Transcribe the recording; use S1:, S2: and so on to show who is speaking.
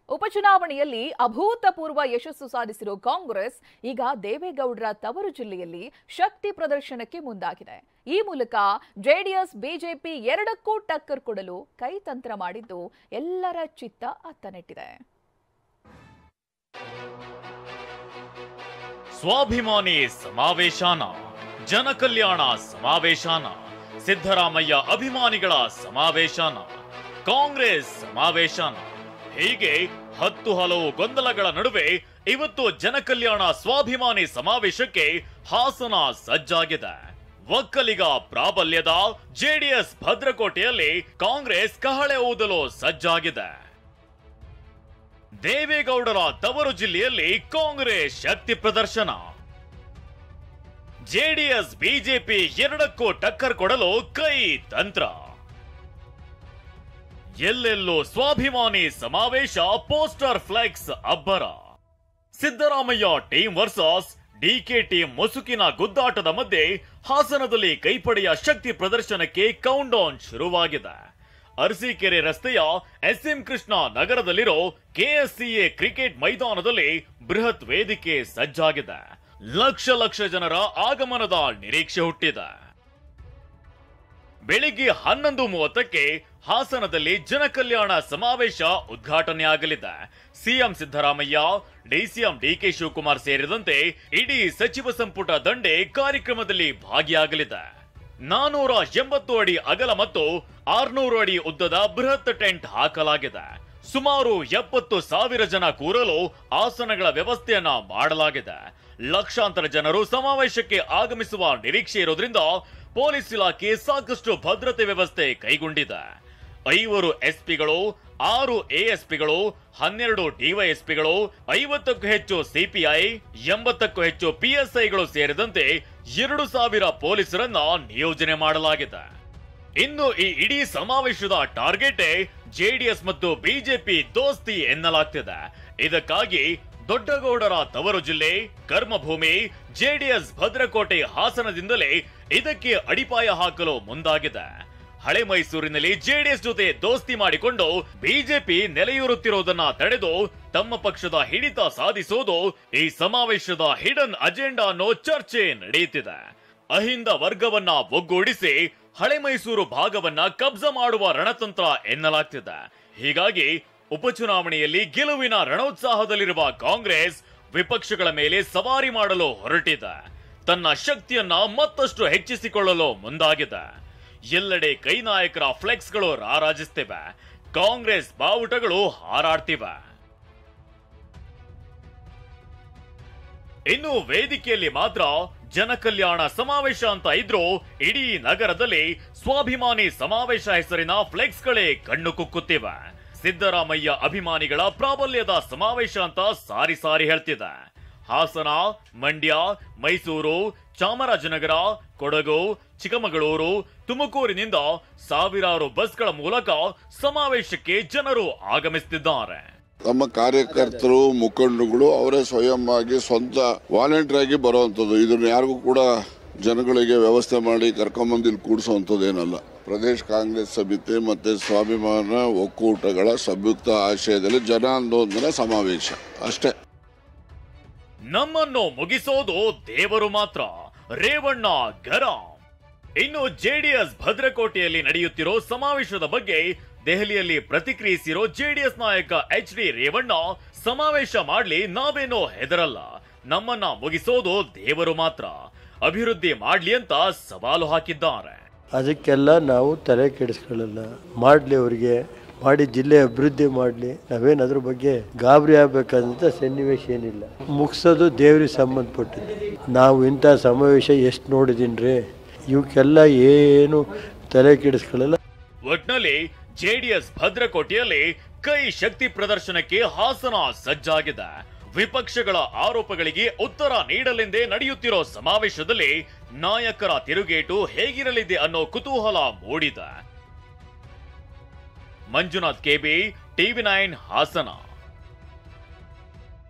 S1: ಉಪಚುನಾವಣೆಯಲ್ಲಿ ಅಭೂತಪೂರ್ವ ಯಶಸ್ಸು ಸಾಧಿಸಿರುವ ಕಾಂಗ್ರೆಸ್ ಈಗ ದೇವೇಗೌಡರ ತವರು ಜಿಲ್ಲೆಯಲ್ಲಿ ಶಕ್ತಿ ಪ್ರದರ್ಶನಕ್ಕೆ ಮುಂದಾಗಿದೆ. ಈ ಮೂಲಕ ಜೆಡಿಎಸ್ ಬಿಜೆಪಿ ಎರಡಕ್ಕೂ ಟಕ್ಕರ್ ಕೊಡಲು ಕೈತಂತ್ರ ಮಾಡಿದ್ದು ಎಲ್ಲರ ಚಿತ್ತ ಅತ್ತನೆಟ್ಟಿದೆ.
S2: ಸ್ವಾಭಿಮಾನಿ ಸಮಾವೇಶನ, ಜನಕಲ್ಯಾಣ ಸಮಾವೇಶನ, ಸಿದ್ದರಾಮಯ್ಯ ಅಭಿಮಾನಿಗಳ ಸಮಾವೇಶನ, ಕಾಂಗ್ರೆಸ್ ಸಮಾವೇಶನ, ಹೀಗೆ 10 ಹಲವು ಗೊಂದಲಗಳ ನಡುವೆ ಇವತ್ತು ಜನಕಲ್ಯಾಣ ಸ್ವಾಭಿಮಾನಿ ಸಮಾವೇಶಕ್ಕೆ ಹಾಸನ ಸಜ್ಜಾಗಿದೆ. ಒಕ್ಕಲಿಗ ಪ್ರಾಬಲ್ಯದ ಜೆಡಿಎಸ್ ಭದ್ರಕೋಟೆಯಲ್ಲಿ ಕಾಂಗ್ರೆಸ್ ಕಹಳೆ ಊದಲು ಸಜ್ಜಾಗಿದೆ. ದೇವೇಗೌಡರ ತವರು ಜಿಲ್ಲೆಯಲ್ಲಿ ಕಾಂಗ್ರೆಸ್ ಶಕ್ತಿ ಪ್ರದರ್ಶನ. ಜೆಡಿಎಸ್ ಬಿಜೆಪಿ ಎರಡಕ್ಕೂ ಟಕ್ಕರ್ ಕೊಡಲು ಕೈ ತಂತ್ರ. ಎಲ್ಲೆಲ್ಲೂ ಸ್ವಾಭಿಮಾನಿ ಸಮಾವೇಶ, ಪೋಸ್ಟರ್ ಫ್ಲೆಕ್ಸ್ ಅಬ್ಬರ. Siddaramaiah team versus DK team ಮುಸುಕಿನ ಗುದ್ದಾಟದ ಮಧ್ಯೆ ಹಾಸನದಲ್ಲಿ ಕೈಪಡೆಯ ಶಕ್ತಿ ಪ್ರದರ್ಶನಕ್ಕೆ ಕೌಂಟ್ ಡೌನ್ ಶುರುವಾಗಿದೆ. ಅರಸೀಕೆರೆ ರಸ್ತೆಯ ಎಸ್ಎಂ ಕೃಷ್ಣ ನಗರದಲ್ಲಿರೋ ಕೆಎಸ್ಸಿಎ ಕ್ರಿಕೆಟ್ ಮೈದಾನದಲ್ಲಿ ಬೃಹತ್ ವೇದಿಕೆ ಸಜ್ಜಾಗಿದೆ. ಲಕ್ಷ ಲಕ್ಷ ಜನರ ಆಗಮನದ ನಿರೀಕ್ಷೆ ಹುಟ್ಟಿದೆ. ಬೆಳಿಗ್ಗೆ 11:30ಕ್ಕೆ ಹಾಸನದಲ್ಲಿ ಜನಕಲ್ಯಾಣ ಸಮಾವೇಶ ಉದ್ಘಾಟನೆಯಾಗಲಿದೆ. CM Siddaramaiah, DCM DK Shivakumar ಸೇರಿದಂತೆ ಇಡೀ ಸಚಿವ ಸಂಪುಟ ದಂಡೆ ಕಾರ್ಯಕ್ರಮದಲ್ಲಿ ಭಾಗಿಯಾಗಲಿದೆ. 480 ಅಡಿ ಅಗಲ ಮತ್ತು 600 ಅಡಿ ಉದ್ದದ ಬೃಹತ್ ಟೆಂಟ್ ಹಾಕಲಾಗಿದೆ. ಸುಮಾರು 70,000 ಜನ ಕೂರಲು ಆಸನಗಳ ವ್ಯವಸ್ಥೆಯನ್ನ ಮಾಡಲಾಗಿದೆ. ಲಕ್ಷಾಂತರ ಜನರು ಸಮಾವೇಶಕ್ಕೆ ಆಗಮಿಸುವ ನಿರೀಕ್ಷೆ ಇರೋದ್ರಿಂದ ಪೊಲೀಸ್ ಇಲಾಖೆ ಸಾಕಷ್ಟು ಭದ್ರತೆ ವ್ಯವಸ್ಥೆ ಕೈಗೊಂಡಿದೆ. 5 ಎಸ್ಪಿಗಳು, 6 ಎಎಸ್ಪಿಗಳು, 12 ಡಿವೈಎಸ್ಪಿಗಳು, 50ಕ್ಕೂ ಹೆಚ್ಚು ಸಿಪಿಐ, 80ಕ್ಕೂ ಹೆಚ್ಚು ಪಿಎಸ್ಐಗಳು ಸೇರಿದಂತೆ 2,000 ಪೊಲೀಸರನ್ನ ನಿಯೋಜನೆ ಮಾಡಲಾಗಿದೆ. ಇನ್ನು ಈ ಇಡೀ ಸಮಾವೇಶದ ಟಾರ್ಗೆಟ್ ಜೆಡಿಎಸ್ ಮತ್ತು ಬಿಜೆಪಿ ದೋಸ್ತಿ ಎನ್ನಲಾಗ್ತಿದೆ. ಇದಕ್ಕಾಗಿ ದೊಡ್ಡಗೌಡರ ತವರು ಜಿಲ್ಲೆ, ಕರ್ಮಭೂಮಿ ಜೆಡಿಎಸ್ ಭದ್ರಕೋಟೆ ಹಾಸನದಿಂದಲೇ ಇದಕ್ಕೆ ಅಡಿಪಾಯ ಹಾಕಲು ಮುಂದಾಗಿದೆ. ಹಳೆ ಮೈಸೂರಿನಲ್ಲಿ ಜೆಡಿಎಸ್ ಜೊತೆ ದೋಸ್ತಿ ಮಾಡಿಕೊಂಡು ಬಿಜೆಪಿ ನೆಲೆಯೂರುತ್ತಿರುವುದನ್ನ ತಡೆದು ತಮ್ಮ ಪಕ್ಷದ ಹಿಡಿತ ಸಾಧಿಸೋದು ಈ ಸಮಾವೇಶದ ಹಿಡನ್ ಅಜೆಂಡಾ ಅನ್ನೋ ಚರ್ಚೆ ನಡೆಯುತ್ತಿದೆ. ಅಹಿಂದ ವರ್ಗವನ್ನ ಒಗ್ಗೂಡಿಸಿ ಹಳೆ ಮೈಸೂರು ಭಾಗವನ್ನ ಕಬ್ಜಾ ಮಾಡುವ ರಣತಂತ್ರ ಎನ್ನಲಾಗ್ತಿದೆ. ಹೀಗಾಗಿ ಉಪಚುನಾವಣೆಯಲ್ಲಿ ಗೆಲುವಿನ ರಣೋತ್ಸಾಹದಲ್ಲಿರುವ ಕಾಂಗ್ರೆಸ್ ವಿಪಕ್ಷಗಳ ಮೇಲೆ ಸವಾರಿ ಮಾಡಲು ಹೊರಟಿದೆ. ತನ್ನ ಶಕ್ತಿಯನ್ನ ಮತ್ತಷ್ಟು ಹೆಚ್ಚಿಸಿಕೊಳ್ಳಲು ಮುಂದಾಗಿದೆ. ಎಲ್ಲೆಡೆ ಕೈ ನಾಯಕರ ಫ್ಲೆಕ್ಸ್ಗಳು ರಾರಾಜಿಸುತ್ತಿವೆ. ಕಾಂಗ್ರೆಸ್ ಬಾವುಟಗಳು ಹಾರಾಡ್ತಿವೆ. ಇನ್ನು ವೇದಿಕೆಯಲ್ಲಿ ಮಾತ್ರ ಜನಕಲ್ಯಾಣ ಸಮಾವೇಶ ಅಂತ ಇದ್ರೂ ಇಡೀ ನಗರದಲ್ಲಿ ಸ್ವಾಭಿಮಾನಿ ಸಮಾವೇಶ ಹೆಸರಿನ ಫ್ಲೆಕ್ಸ್ಗಳೇ ಕಣ್ಣು ಕುಕ್ಕುತ್ತಿವೆ. ಸಿದ್ದರಾಮಯ್ಯ ಅಭಿಮಾನಿಗಳ ಪ್ರಾಬಲ್ಯದ ಸಮಾವೇಶ ಅಂತ ಸಾರಿ ಸಾರಿ ಹೇಳ್ತಿದೆ. ಹಾಸನ, ಮಂಡ್ಯ, ಮೈಸೂರು, ಚಾಮರಾಜನಗರ, ಕೊಡಗು, ಚಿಕ್ಕಮಗಳೂರು, ತುಮಕೂರಿನಿಂದ ಸಾವಿರಾರು ಬಸ್ಗಳ ಮೂಲಕ ಸಮಾವೇಶಕ್ಕೆ ಜನರು ಆಗಮಿಸುತ್ತಿದ್ದಾರೆ.
S3: ನಮ್ಮ ಕಾರ್ಯಕರ್ತರು, ಮುಖಂಡರುಗಳು ಅವರೇ ಸ್ವಯಂ ಆಗಿ ಸ್ವಂತ ವಾಲಂಟಿಯರ್ ಆಗಿ ಬರುವಂತದ್ದು. ಇದನ್ನ ಯಾರಿಗೂ ಕೂಡ ಜನಗಳಿಗೆ ವ್ಯವಸ್ಥೆ ಮಾಡಿ ಕರ್ಕೊಂಬಂದು ಇಲ್ಲಿ ಕೂಡಿಸುವಂತದ್ದೇನಲ್ಲ. ಪ್ರದೇಶ ಕಾಂಗ್ರೆಸ್ ಸಮಿತಿ ಮತ್ತೆ ಸ್ವಾಭಿಮಾನ ಒಕ್ಕೂಟಗಳ ಸಂಯುಕ್ತ ಆಶಯದಲ್ಲಿ ಜನ ಆಂದೋಲನ ಸಮಾವೇಶ ಅಷ್ಟೇ.
S2: ನಮ್ಮನ್ನು ಮುಗಿಸೋದು ದೇವರು ಮಾತ್ರ, ರೇವಣ್ಣ ಗರಂ. ಇನ್ನು ಜೆಡಿಎಸ್ ಭದ್ರಕೋಟೆಯಲ್ಲಿ ನಡೆಯುತ್ತಿರೋ ಸಮಾವೇಶದ ಬಗ್ಗೆ ದೆಹಲಿಯಲ್ಲಿ ಪ್ರತಿಕ್ರಿಯಿಸಿರೋ ಜೆಡಿಎಸ್ ನಾಯಕ ಎಚ್.ಡಿ. ರೇವಣ್ಣ, ಸಮಾವೇಶ ಮಾಡ್ಲಿ, ನಾವೇನೋ ಹೆದರಲ್ಲ, ನಮ್ಮನ್ನ ಮುಗಿಸೋದು ದೇವರು ಮಾತ್ರ, ಅಭಿವೃದ್ಧಿ ಮಾಡ್ಲಿ ಅಂತ ಸವಾಲು ಹಾಕಿದ್ದಾರೆ.
S4: ಅದಕ್ಕೆಲ್ಲ ನಾವು ತಲೆ ಕೆಡಿಸ್ಕೊಳ್ಳಲ್ಲ. ಮಾಡಲಿ, ಅವರಿಗೆ ಮಾಡಿ ಜಿಲ್ಲೆ ಅಭಿವೃದ್ಧಿ ಮಾಡಲಿ. ನಾವೇನು ಅದ್ರ ಬಗ್ಗೆ ಗಾಬರಿ ಆಗಬೇಕಾದಂಥ ಸನ್ನಿವೇಶ ಏನಿಲ್ಲ. ಮುಗಿಸೋದು ದೇವ್ರಿಗೆ ಸಂಬಂಧಪಟ್ಟಿದ್ದು. ನಾವು ಇಂಥ ಸಮಾವೇಶ ಎಷ್ಟು ನೋಡಿದೀನಿ ರೀ. ಇವಕ್ಕೆಲ್ಲ ಏನು ತಲೆ ಕೆಡಿಸ್ಕೊಳ್ಳಲ್ಲ.
S2: ಒಟ್ನಲ್ಲಿ ಜೆಡಿಎಸ್ ಭದ್ರಕೋಟೆಯಲ್ಲಿ ಕೈ ಶಕ್ತಿ ಪ್ರದರ್ಶನಕ್ಕೆ ಹಾಸನ ಸಜ್ಜಾಗಿದೆ. ವಿಪಕ್ಷಗಳ ಆರೋಪಗಳಿಗೆ ಉತ್ತರ ನೀಡಲೆಂದೇ ನಡೆಯುತ್ತಿರೋ ಸಮಾವೇಶದಲ್ಲಿ ನಾಯಕರ ತಿರುಗೇಟು ಹೇಗಿರಲಿದೆ ಅನ್ನೋ ಕುತೂಹಲ ಮೂಡಿದೆ. ಮಂಜುನಾಥ್ ಕೆಬಿ, ಟಿವಿ9 ಹಾಸನ.